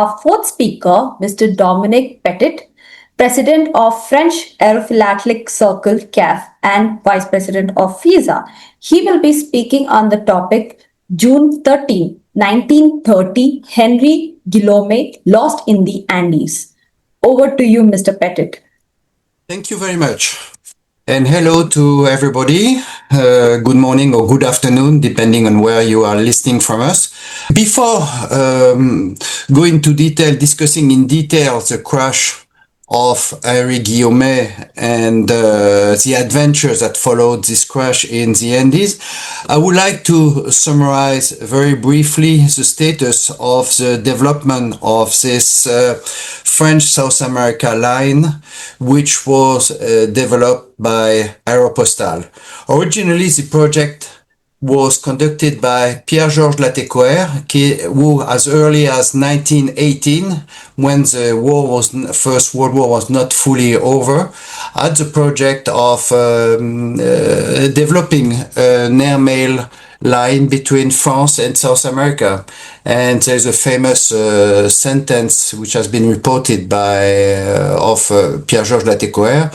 our fourth speaker, Mr. Dominique Petit, President of French Aerophilatelic Circle CAF and Vice President of FISA. He will be speaking on the topic June 13, 1930, Henri Guillaumet lost in the Andes. Over to you, Mr. Petit. Thank you very much. And hello to everybody. Good morning or good afternoon, depending on where you are listening from us. Before going to discussing in detail the crash of Henri Guillaumet and the adventures that followed this crash in the Andes, I would like to summarize very briefly the status of the development of this French South America line, which was developed by Aero. Originally, the project was conducted by Pierre-Georges Latécoère, who as early as 1918, when the First World War was not fully over, had the project of developing an airmail line between France and South America. And there's a famous sentence which has been reported by Pierre-Georges Latécoère,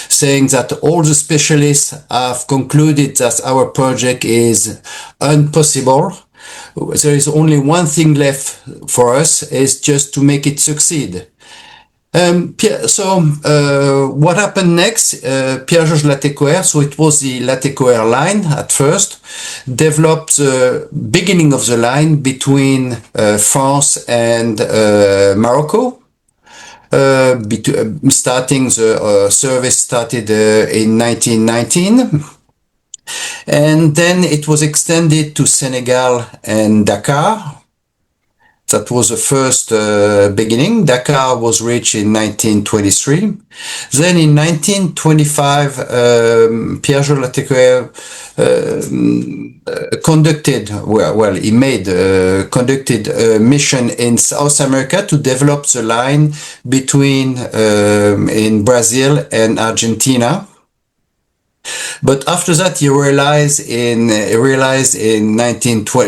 saying that all the specialists have concluded that our project is impossible. There is only one thing left for us, is just to make it succeed. What happened next? Pierre-Georges Latécoère, so it was the Latécoère line at first, developed the beginning of the line between France and Morocco. Starting the service started in 1919. And then it was extended to Senegal and Dakar. That was the first beginning. Dakar was reached in 1923. Then in 1925, Pierre-Georges Latécoère conducted a mission in South America to develop the line between in Brazil and Argentina. But after that, he realized in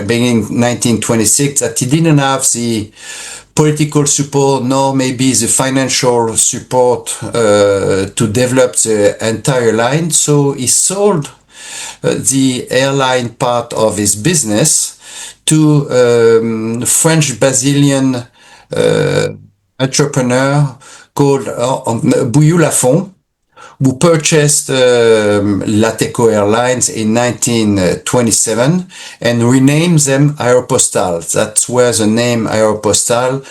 beginning 1926 that he didn't have the political support nor maybe the financial support to develop the entire line. So he sold the airline part of his business to French Brazilian entrepreneur called Bouillou Lafont, who purchased Latécoère Airlines in 1927 and renamed them Aéropostale. That's where the name Aéropostale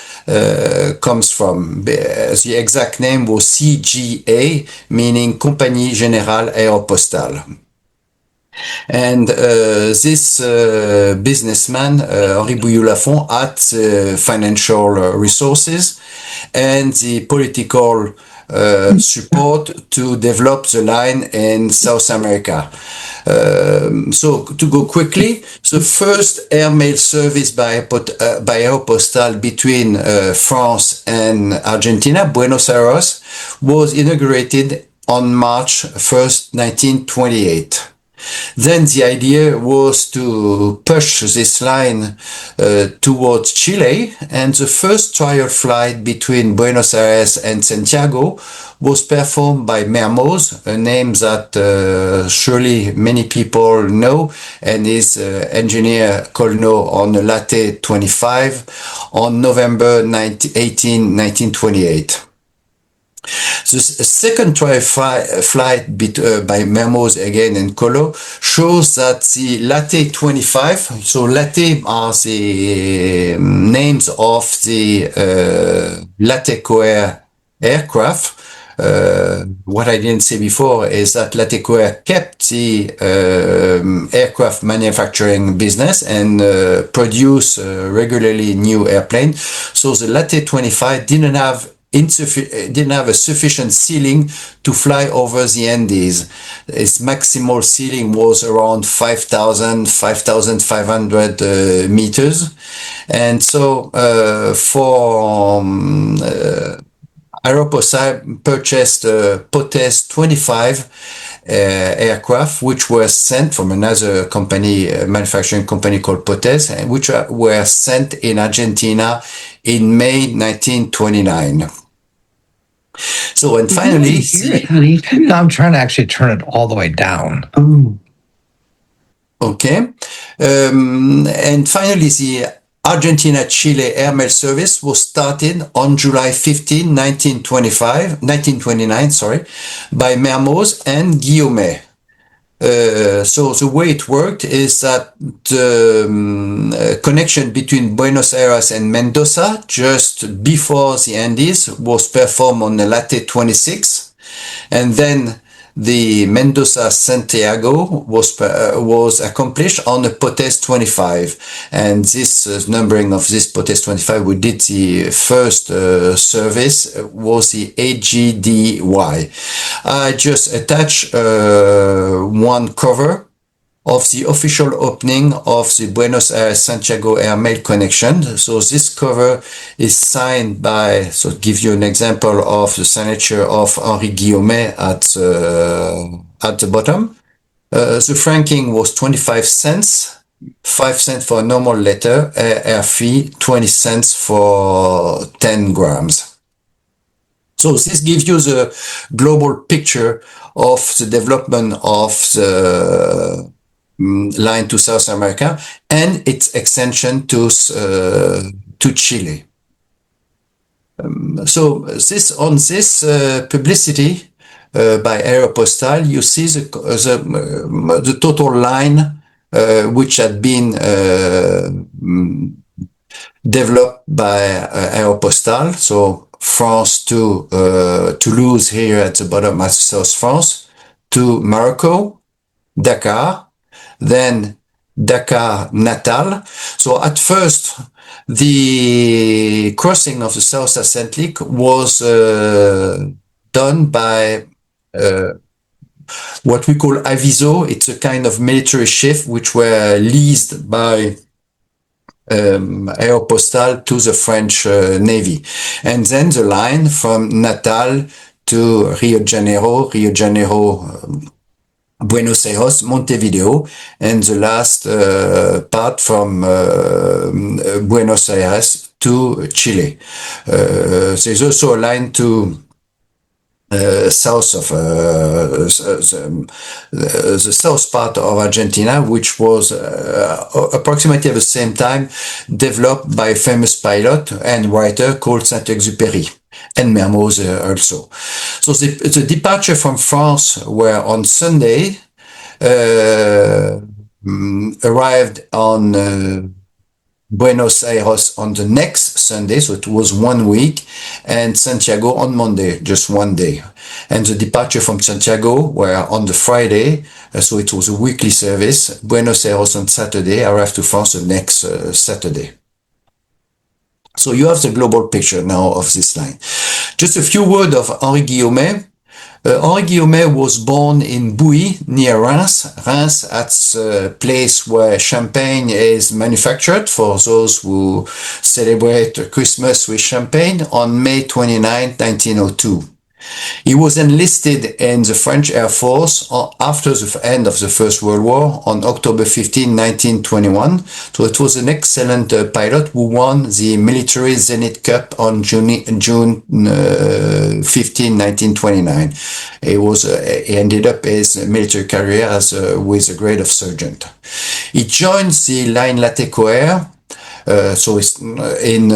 comes from. The exact name was CGA, meaning Compagnie Générale Aéropostale. And this businessman, Henri Bouillou Lafont, had financial resources and the political support to develop the line in South America. So to go quickly, the first airmail service by Aéropostale between France and Argentina, Buenos Aires, was inaugurated on March 1st, 1928. Then the idea was to push this line towards Chile, and the first trial flight between Buenos Aires and Santiago was performed by Mermoz, a name that surely many people know, and is engineer colonel on the Latte 25 on November 18, 1928. The second trial flight by Mermoz again in Colo shows that the Latte 25, so Latte are the names of the Latécoère aircraft. What I didn't say before is that Latécoère kept the aircraft manufacturing business and produced regularly new airplanes. So the Latte 25 didn't have a sufficient ceiling to fly over the Andes. Its maximal ceiling was around 5,500 meters. And so Aeropostal purchased Potes 25 aircraft, which were sent from another company, manufacturing company called Potes, which were sent in Argentina in May 1929. So, and finally, I'm trying to actually turn it all the way down. Okay. And finally, the Argentina-Chile airmail service was started on July 15, 1929, by Mermoz and Guillaumet. So the way it worked is that the connection between Buenos Aires and Mendoza just before the Andes was performed on the Latte 26, and then the Mendoza-Santiago was accomplished on the Potes 25. And this numbering of this Potes 25, we did the first service, was the AGDY. I just attach one cover of the official opening of the Buenos Aires-Santiago airmail connection. So this cover is signed by, so to give you an example of the signature of Henri Guillaumet at the bottom. The franking was 25 cents, 5 cents for a normal letter, air fee, 20 cents for 10 grams. So this gives you the global picture of the development of the line to South America and its extension to Chile. So on this publicity by Aeropostal, you see the total line which had been developed by Aeropostal. So France to Toulouse here at the bottom at South France, to Morocco, Dakar, then Dakar, Natal. So at first, the crossing of the South Atlantic was done by what we call aviso. It's a kind of military ship which were leased by Aeropostal to the French Navy. And then the line from Natal to Rio de Janeiro, Buenos Aires, Montevideo, and the last part from Buenos Aires to Chile. There's also a line to south of the south part of Argentina, which was approximately at the same time developed by a famous pilot and writer called Saint-Exupéry, and Mermoz also. So the departure from France were on Sunday, arrived on Buenos Aires on the next Sunday, so it was 1 week, and Santiago on Monday, just 1 day. And the departure from Santiago were on the Friday, so it was a weekly service. Buenos Aires on Saturday, arrived to France the next Saturday. So you have the global picture now of this line. Just a few words of Henri Guillaumet. Henri Guillaumet was born in Bouilly, near Reims. Reims, that's a place where champagne is manufactured for those who celebrate Christmas with champagne, on May 29, 1902. He was enlisted in the French Air Force after the end of the First World War on October 15, 1921. So it was an excellent pilot who won the Military Zenith Cup on June 15, 1929. He ended up his military career as with the grade of sergeant. He joined the line Latécoère, so it's in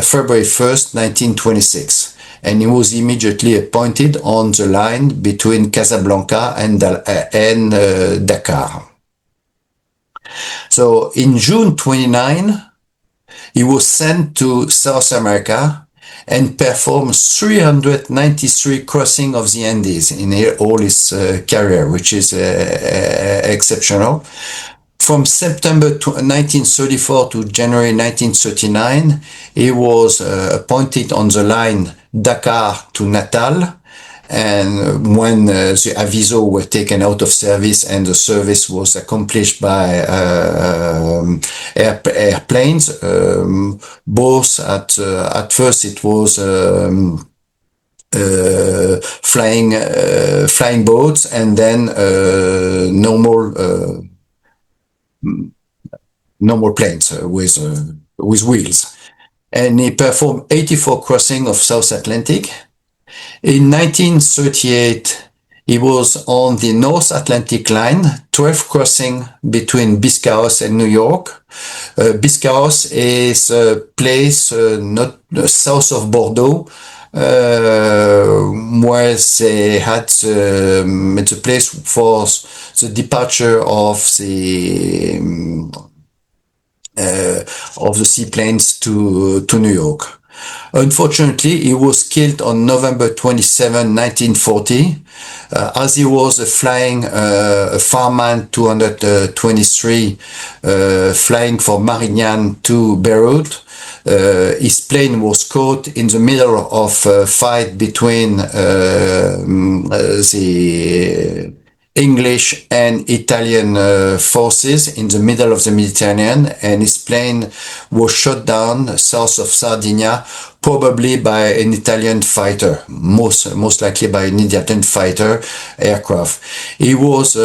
February 1st, 1926. And he was immediately appointed on the line between Casablanca and Dakar. So in June 29, he was sent to South America and performed 393 crossings of the Andes in all his career, which is exceptional. From September 1934 to January 1939, he was appointed on the line Dakar to Natal, and when the aviso were taken out of service and the service was accomplished by airplanes, both at first it was flying boats, and then normal planes with wheels. And he performed 84 crossings of South Atlantic. In 1938, he was on the North Atlantic line, 12 crossing between Biscarrosse and New York. Biscarrosse is a place not south of Bordeaux, where they had it's a place for the departure of the seaplanes to New York. Unfortunately, he was killed on November 27, 1940, as he was flying Farman 223, flying from Marignane to Beirut. His plane was caught in the middle of a fight between the English and Italian forces in the middle of the Mediterranean, and his plane was shot down south of Sardinia, probably by an Italian fighter, most likely by an Italian fighter aircraft. He was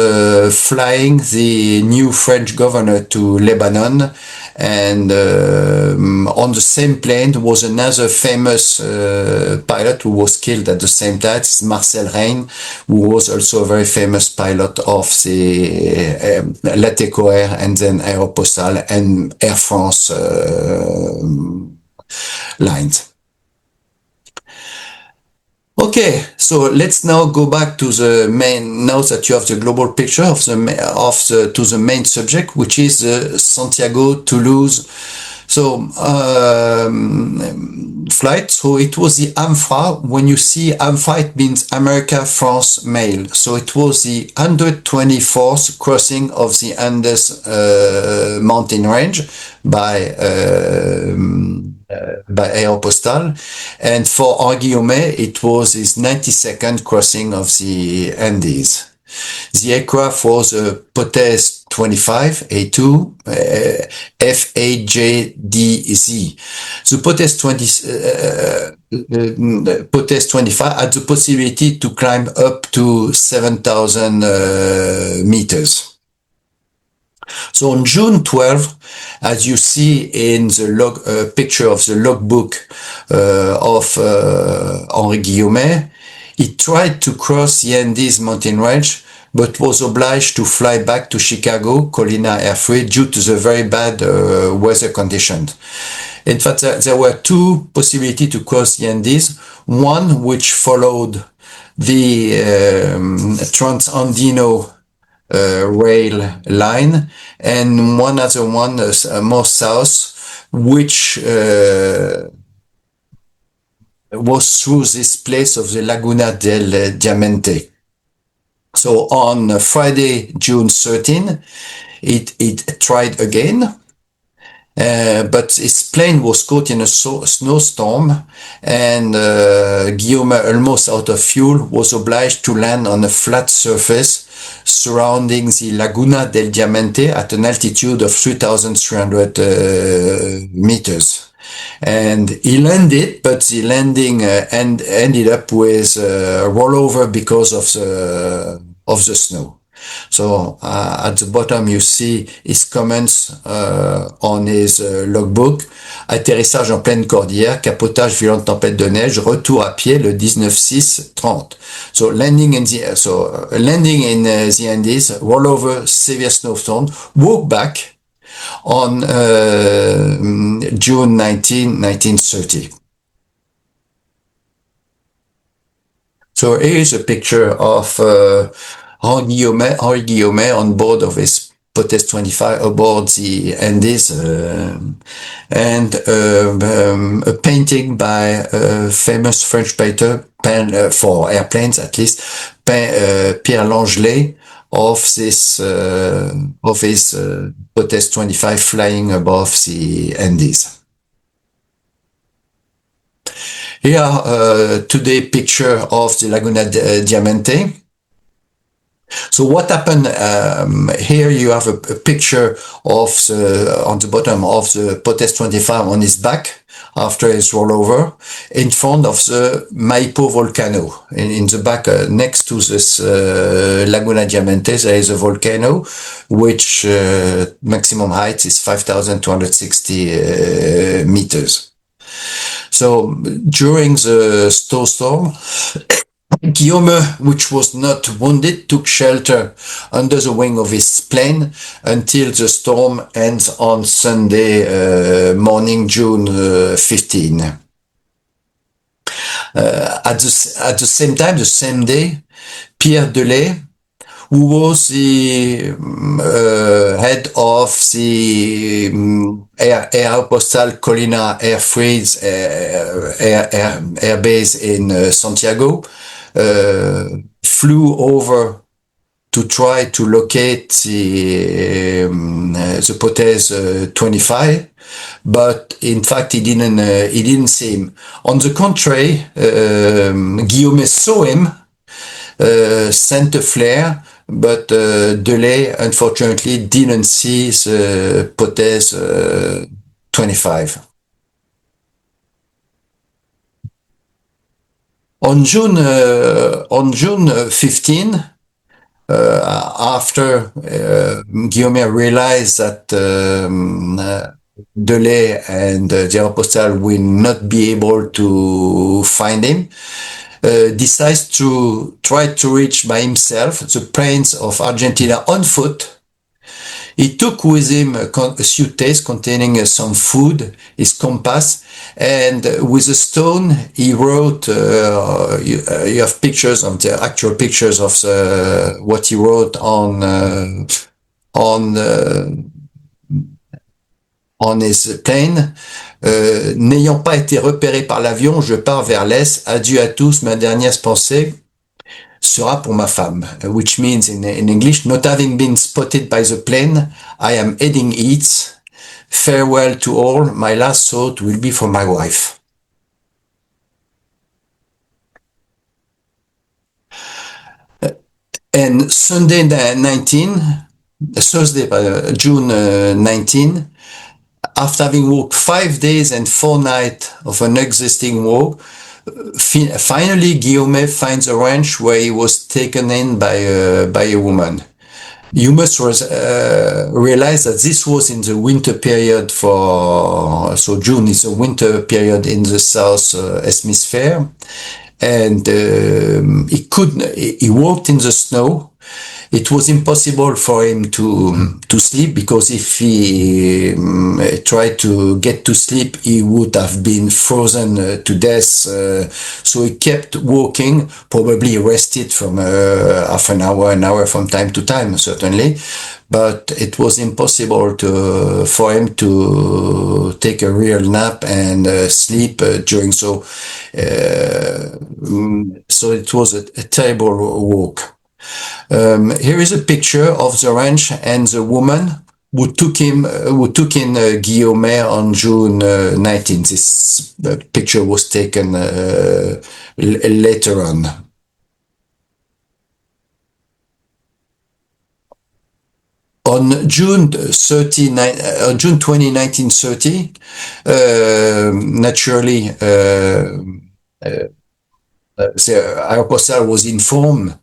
flying the new French governor to Lebanon, and on the same plane was another famous pilot who was killed at the same time. It's Marcel Reine, who was also a very famous pilot of the Lateco Air and then Aéropostale and Air France lines. Okay, so let's now go back to the main, now that you have the global picture to the main subject, which is the Santiago-Toulouse flight. So it was the AMFRA. When you see AMFRA, it means America, France, Mail. So it was the 124th crossing of the Andes mountain range by Aéropostale, and for Guillaumet it was his 92nd crossing of the Andes. The aircraft was a Potes 25 A2 FAJDZ. The Potes 25 had the possibility to climb up to 7,000 meters. So on June 12, as you see in the picture of the logbook of Henri Guillaumet, he tried to cross the Andes mountain range, but was obliged to fly back to Chicago, Colina Airfield, due to the very bad weather conditions. In fact, there were two possibilities to cross the Andes. One which followed the Transandino rail line, and one other one more south, which was through this place of the Laguna del Diamante. So on Friday, June 13, it tried again, but its plane was caught in a snowstorm, and Guillaumet, almost out of fuel, was obliged to land on a flat surface surrounding the Laguna del Diamante at an altitude of 3,300 meters. And he landed, but the landing ended up with a rollover because of the snow. So at the bottom you see his comments on his logbook. Atterrissage en pleine cordillère, capotage violente tempête de neige, retour à pied le 19-6-30. So landing in the Andes, rollover, severe snowstorm, walk back on June 19, 1930. So here is a picture of Henri Guillaumet on board of his Potes 25 aboard the Andes, and a painting by a famous French painter, for airplanes at least, Pierre Langelet, of his Potes 25 flying above the Andes. Here today picture of the Laguna Diamante. So what happened here? You have a picture of on the bottom of the Potes 25 on his back, after his rollover in front of the Maipo volcano. In the back, next to this Laguna Diamante, there is a volcano which maximum height is 5,260 meters. So during the snowstorm, Guillaumet, which was not wounded, took shelter under the wing of his plane until the storm ends on Sunday morning, June 15. At the same time, the same day, Pierre Delay, who was the head of the Aeropostal Colina Air Base in Santiago, flew over to try to locate the Potez 25, but in fact he didn't see him. On the contrary, Guillaumet saw him, sent a flare, but Delay unfortunately didn't see the Potez 25. On June 15, after Guillaumet realized that Delay and the Aeropostal will not be able to find him, decides to try to reach by himself the plains of Argentina on foot. He took with him a suitcase containing some food, his compass, and with a stone he wrote, you have pictures of the actual pictures of what he wrote on his plane. N'ayant pas été repéré par l'avion, je pars vers l'est. Adieu à tous, ma dernière pensée sera pour ma femme, which means in English, not having been spotted by the plane, I am heading east. Farewell to all, my last thought will be for my wife. And Thursday, June 19, after having walked 5 days and 4 nights of an existing walk, finally Guillaumet finds a ranch where he was taken in by a woman. You must realize that this was in the winter period so June is a winter period in the South Hemisphere, and he walked in the snow. It was impossible for him to sleep, because if he tried to get to sleep, he would have been frozen to death. So he kept walking, probably rested from half an hour from time to time, certainly. But it was impossible for him to take a real nap and sleep during so it was a terrible walk. Here is a picture of the ranch and the woman who took in Guillaumet on June 19. This picture was taken later on. On June 20, 1930, naturally, the Aeropostal was informed.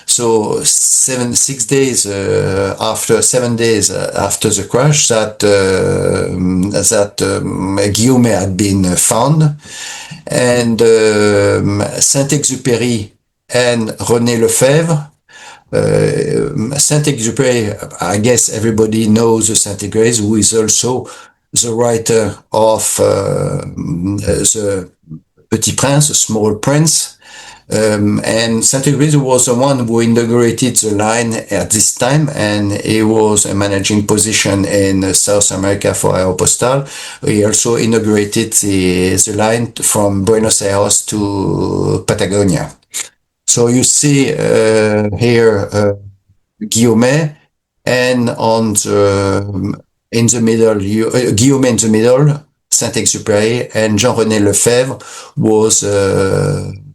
So 7 days after the crash, that Guillaumet had been found, and Saint-Exupéry and René Lefebvre. Saint-Exupéry, I guess everybody knows Saint-Exupéry, who is also the writer of the Petit Prince, the Small Prince. And Saint-Exupéry was the one who inaugurated the line at this time, and he was a managing position in South America for Aeropostal. He also inaugurated the line from Buenos Aires to Patagonia. So you see here Guillaumet, and in the middle, Guillaumet in the middle, Saint-Exupéry, and Jean-René Lefebvre was an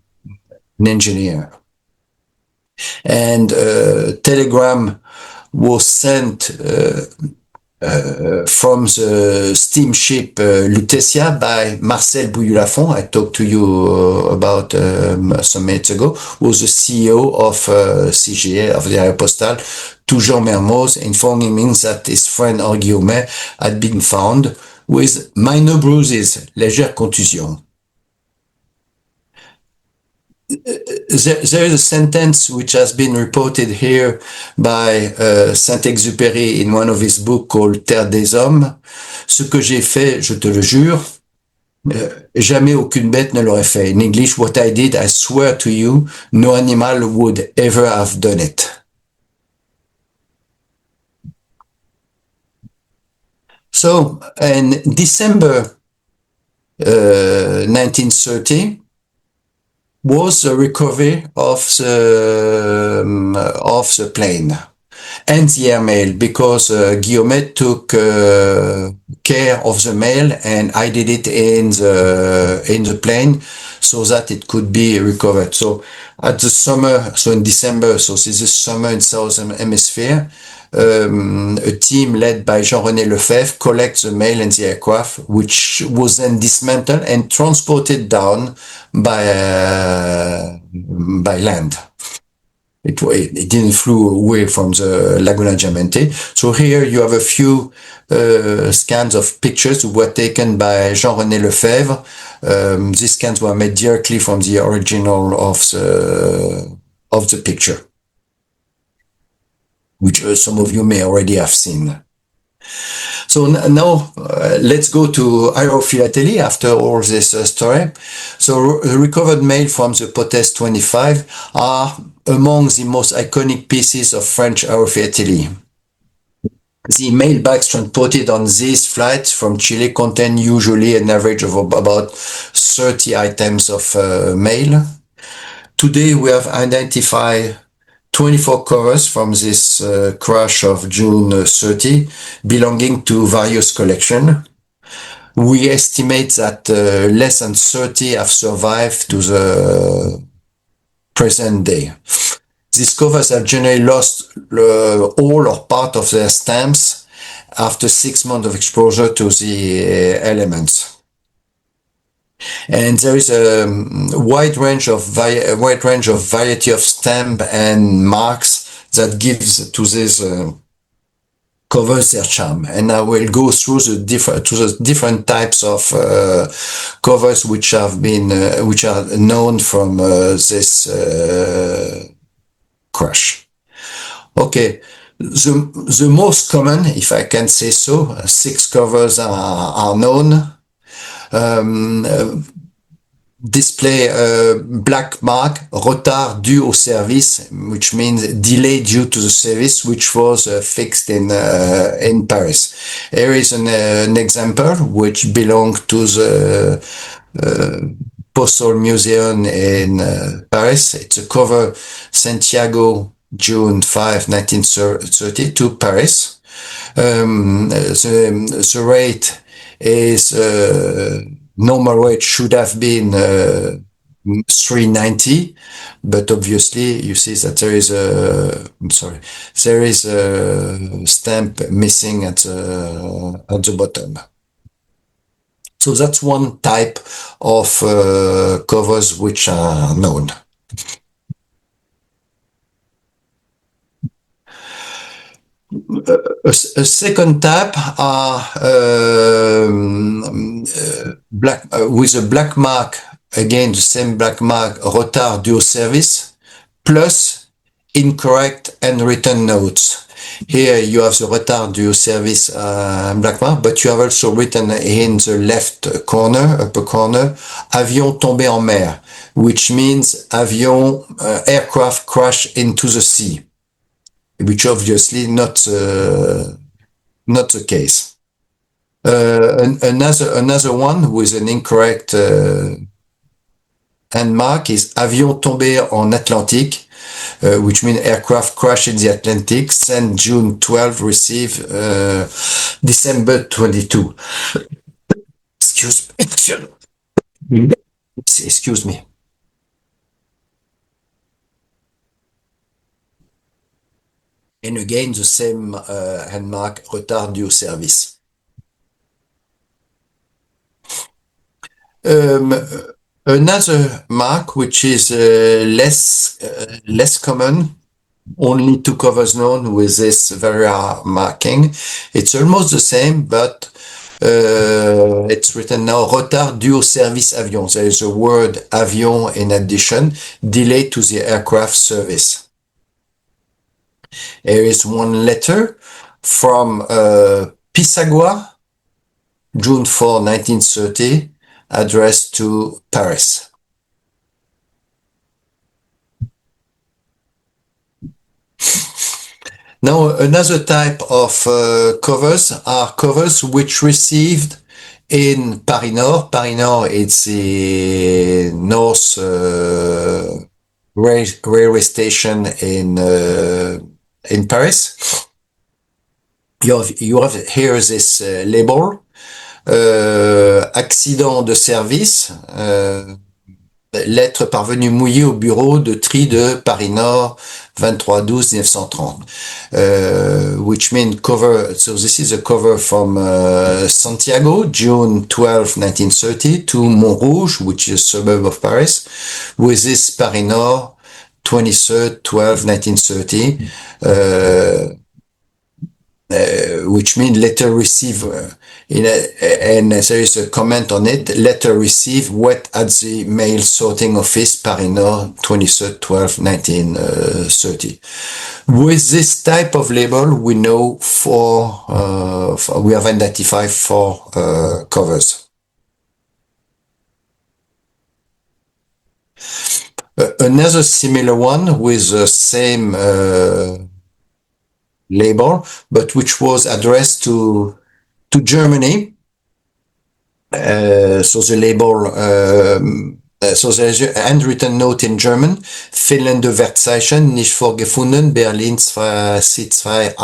engineer. And telegram was sent from the steamship Lutetia by Marcel Bouilloux-Lafont, I talked to you about some minutes ago, was the CEO of CGA, of the Aéropostale, to Jean Mermoz, informing me that his friend Henri Guillaumet had been found with minor bruises, légère contusion. There is a sentence which has been reported here by Saint-Exupéry in one of his books called Terre des Hommes. Ce que j'ai fait, je te le jure, jamais aucune bête ne l'aurait fait. In English, what I did, I swear to you, no animal would ever have done it. So, in December 1930, was the recovery of the plane and the airmail, because Guillaumet took care of the mail and I did it in the plane so that it could be recovered. So at the summer, so in December, so this is summer in Southern Hemisphere, a team led by Jean-René Lefebvre collects the mail and the aircraft, which was then dismantled and transported down by land. It didn't flew away from the Laguna Diamante. So here you have a few scans of pictures were taken by Jean-René Lefebvre. These scans were made directly from the original of the picture, which some of you may already have seen. So now let's go to Aero after all this story. So recovered mail from the Potest 25 are among the most iconic pieces of French aerophilately. The mail bags transported on these flights from Chile contain usually an average of about 30 items of mail. Today we have identified 24 covers from this crash of June 30 belonging to various collections. We estimate that less than 30 have survived to the present day. These covers have generally lost all or part of their stamps after 6 months of exposure to the elements. And there is a wide range of variety of stamp and marks that gives to these covers their charm. And I will go through the different types of covers which have been which are known from this crash. Okay. The most common, if I can say so, 6 covers are known. Display a black mark, retard dû au service, which means delay due to the service, which was fixed in Paris. Here is an example which belongs to the Postal Museum in Paris. It's a cover Santiago, June 5, 1930 to Paris. The rate is normal rate should have been 390, but obviously you see that there is a stamp missing at the bottom. So that's one type of covers which are known. A second type are black with a black mark, again the same black mark, retard dû au service, plus incorrect handwritten notes. Here you have the retard dû au service black mark, but you have also written in the left corner, upper corner, avion tombé en mer, which means aircraft crashed into the sea, which obviously not the case. Another one with an incorrect landmark is avion tombé en Atlantique, which means aircraft crash in the Atlantic, sent June 12, received December 22. Excuse me. And again, the same hand mark, retard dû au service. Another mark, which is less common, only 2 covers known with this very rare marking. It's almost the same, but it's written now retard dû au service avion. There is a word avion in addition, delay to the aircraft service. There is one letter from Pisagua, June 4, 1930, addressed to Paris. Now, another type of covers are covers which received in Paris Nord. Paris Nord is the north railway station in Paris. You have here this label, accident de service, lettre parvenue mouillée au bureau de tri de Paris Nord, 23/12/1930, which means cover. So this is a cover from Santiago, June 12, 1930, to Montrouge, which is a suburb of Paris, with this Paris Nord, 23rd, 12, 1930, which means letter received. And there is a comment on it, letter received wet at the mail sorting office, Paris Nord, 23rd, 12, 1930. With this type of label, we know we have identified 4 covers. Another similar one with the same label, but which was addressed to Germany. So the label, so there's a handwritten note in German, fehlende Wertzeichen, nicht vorgefunden, Berlin 228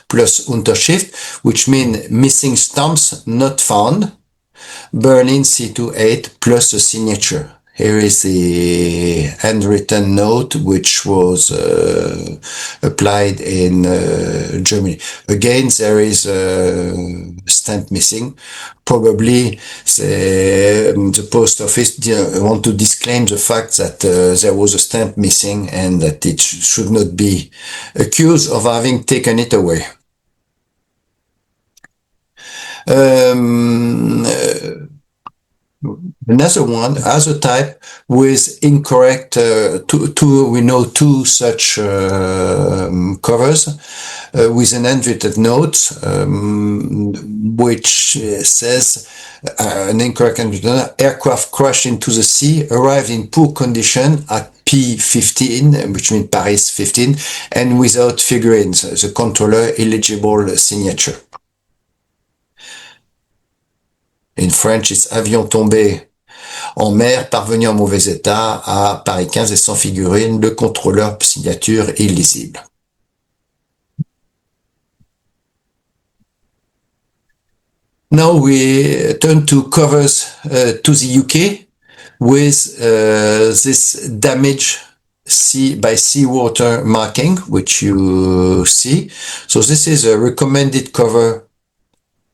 plus Unterschrift, which means missing stamps not found, Berlin C28 plus a signature. Here is the handwritten note which was applied in Germany. Again, there is a stamp missing. Probably the post office want to disclaim the fact that there was a stamp missing and that it should not be accused of having taken it away. Another one, other type with incorrect, we know 2 such covers with an handwritten note, which says an incorrect handwritten note, aircraft crashed into the sea, arrived in poor condition at P15, which means Paris 15, and without figurines, the controller illegible signature. In French, it's avion tombé en mer, parvenu en mauvais état à Paris 15 et sans figurine, le contrôleur signature illisible. Now we turn to covers to the UK with this damage by seawater marking, which you see. So this is a recommended cover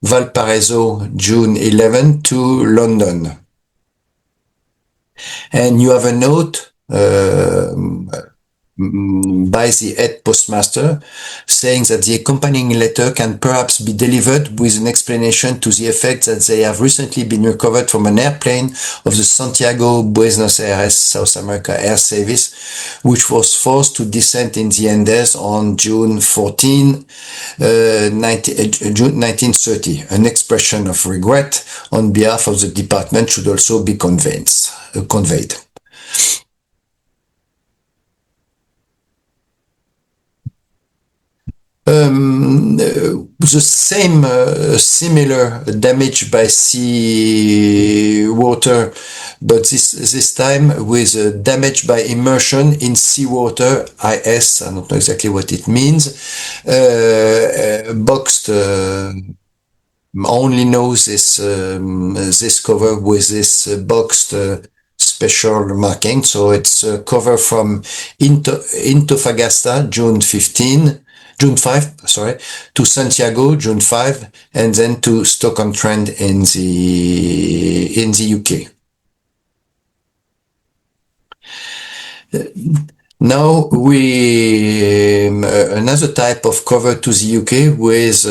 Valparaiso, June 11 to London. And you have a note by the head postmaster saying that the accompanying letter can perhaps be delivered with an explanation to the effect that they have recently been recovered from an airplane of the Santiago Buenos Aires South America Air Service, which was forced to descend in the Andes on June 14, June 1930. An expression of regret on behalf of the department should also be conveyed. The same similar damage by seawater, but this time with damage by immersion in seawater, IS, I don't know exactly what it means, boxed, only knows this cover with this boxed special marking. So it's a cover from Antofagasta, June 15, June 5, sorry, to Santiago, June 5, and then to Stoke-on-Trent in the UK. Now we another type of cover to the UK with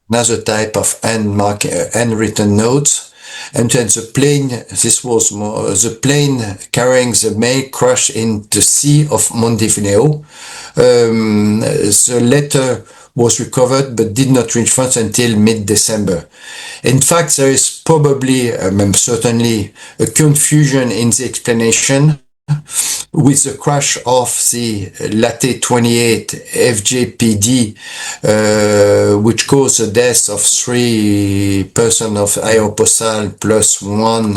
another type of handwritten notes, and then the plane. This was more, the plane carrying the mail crashed in the Sea of Montevideo. The letter was recovered but did not reach France until mid-December. In fact, there is probably, certainly, a confusion in the explanation with the crash of the Latte 28 FJPD, which caused the death of 3 persons of Aeropostale plus 1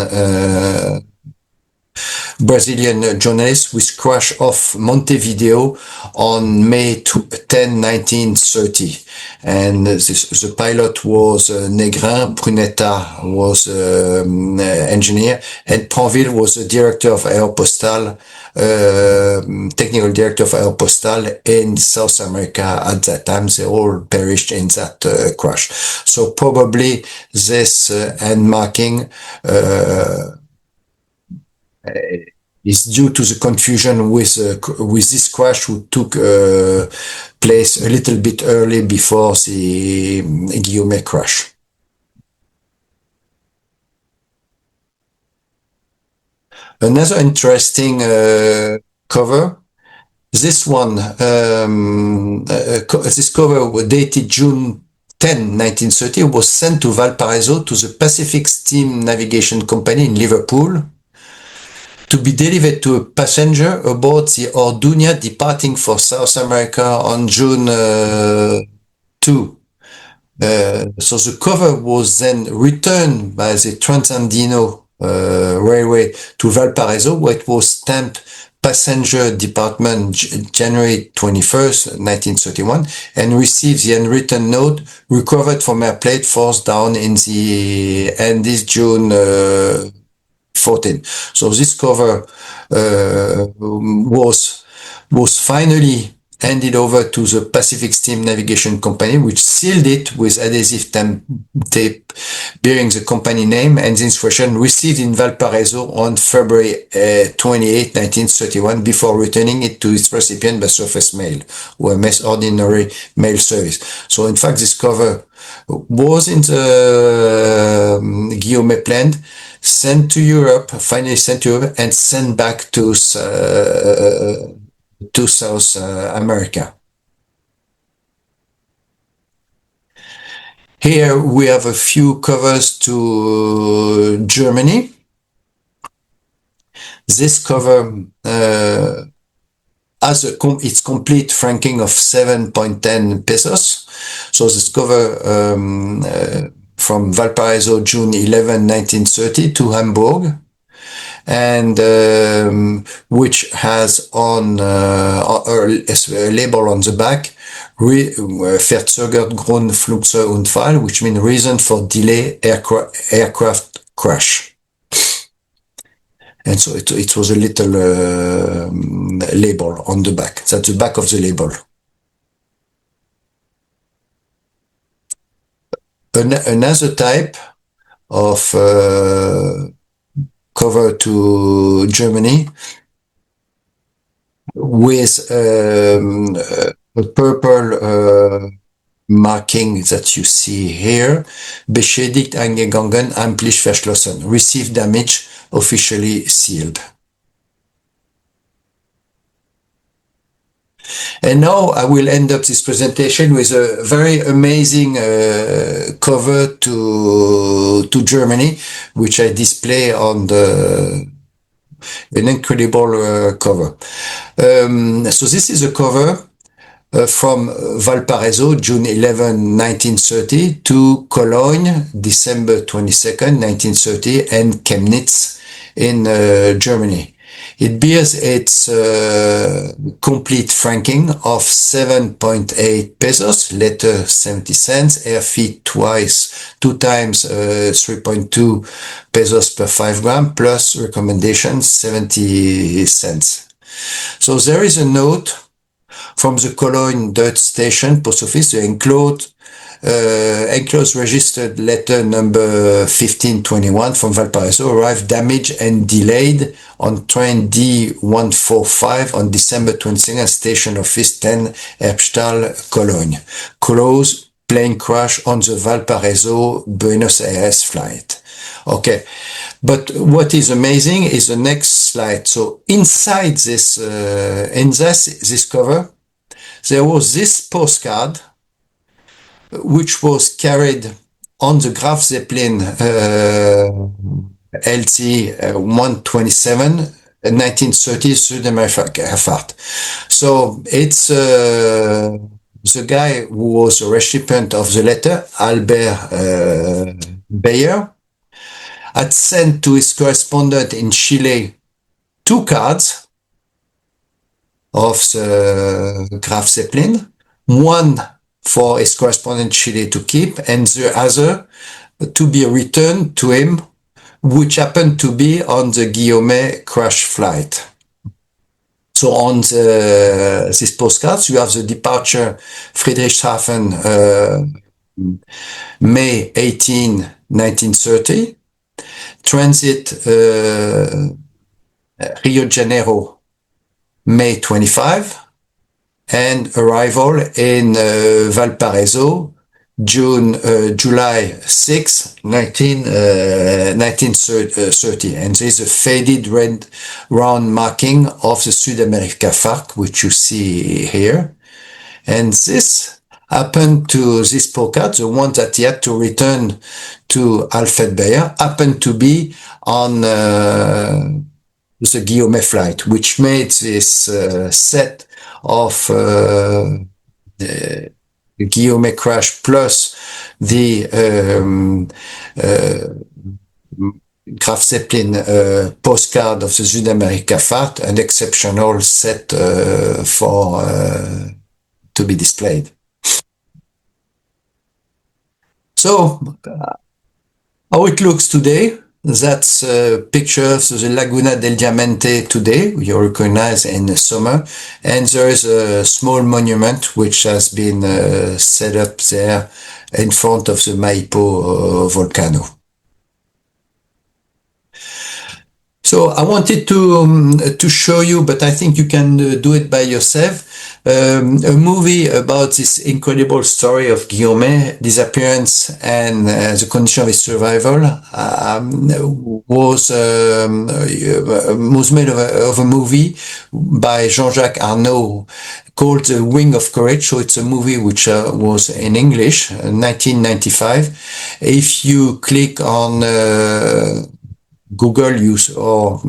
Brazilian journalist, with crash off Montevideo on May 10, 1930. And the pilot was Negrin, Prunetta was engineer, and Pranville was the director of Aeropostale, technical director of Aeropostale in South America at that time. They all perished in that crash. So probably this hand marking is due to the confusion with this crash, which took place a little bit early before the Guillaumet crash. Another interesting cover. This one, this cover dated June 10, 1930, was sent to Valparaiso to the Pacific Steam Navigation Company in Liverpool, to be delivered to a passenger aboard the Orduña departing for South America on June 2. So the cover was then returned by the Transandino Railway to Valparaiso, where it was stamped Passenger Department January 21st, 1931, and received the handwritten note recovered from a plate forced down in the Andes June 14. So this cover was finally handed over to the Pacific Steam Navigation Company, which sealed it with adhesive tape bearing the company name and the inscription "Received in Valparaiso on February 28, 1931, before returning it to its recipient by surface mail or ordinary mail service." So in fact, this cover was in the Guillaumet plant, sent to Europe, finally sent to Europe, and sent back to South America. Here we have a few covers to Germany. This cover has its complete franking of 7.10 pesos. So this cover from Valparaiso, June 11, 1930 to Hamburg, and which has on a label on the back, Verzögert Grund Flugzeugunfall, which means reason for delay aircraft crash. And so it was a little label on the back. That's the back of the label. Another type of cover to Germany with a purple marking that you see here, beschädigt eingegangen, amtlich verschlossen, received damage, officially sealed. And now I will end up this presentation with a very amazing cover to Germany, which I display on an incredible cover. So this is a cover from Valparaiso, June 11, 1930, to Cologne, December 22nd, 1930, and Chemnitz in Germany. It bears its complete franking of 7.8 pesos, letter 70 cents, air feet twice, 2 times 3.2 pesos per 5 gram, plus recommendation 70 cents. So there is a note from the Cologne Dutch station post office, the enclosed registered letter number 1521 from Valparaiso arrived damaged and delayed on train D145 on December 22nd, station office 10 Erbstahl, Cologne. Close, plane crash on the Valparaiso Buenos Aires flight. Okay, but what is amazing is the next slide. So inside this cover, there was this postcard which was carried on the Graf Zeppelin LC 127 1930 Südamerika. So it's the guy who was a recipient of the letter, Albert Bayer, had sent to his correspondent in Chile 2 cards of the Graf Zeppelin, one for his correspondent in Chile to keep, and the other to be returned to him, which happened to be on the Guillaumet crash flight. So on these postcards, you have the departure Friedrichshafen, May 18, 1930, transit Rio de Janeiro, May 25, and arrival in Valparaiso, July 6, 1930. And there is a faded red round marking of the Südamerika FARC, which you see here. And this happened to this postcard, the one that he had to return to Alfred Bayer, happened to be on the Guillaumet flight, which made this set of Guillaumet crash plus the Graf Zeppelin postcard of the Südamerika FARC an exceptional set for to be displayed. So, how it looks today, that's pictures of the Laguna del Diamante today, you recognize in the summer, and there is a small monument which has been set up there in front of the Maipo volcano. So I wanted to show you, but I think you can do it by yourself, a movie about this incredible story of Guillaumet, disappearance and the condition of his survival, was made of a movie by Jean-Jacques Arnaud called The Wing of Courage. So it's a movie which was in English, 1995. If you click on Google or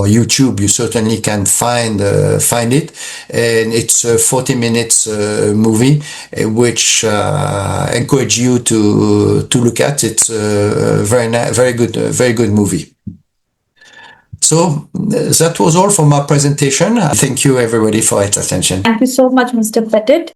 YouTube, you certainly can find it, and it's a 40 minutes movie which encourage you to look at. It's a very good movie. So that was all for my presentation. Thank you everybody for your attention. Thank you so much, Mr. Petit.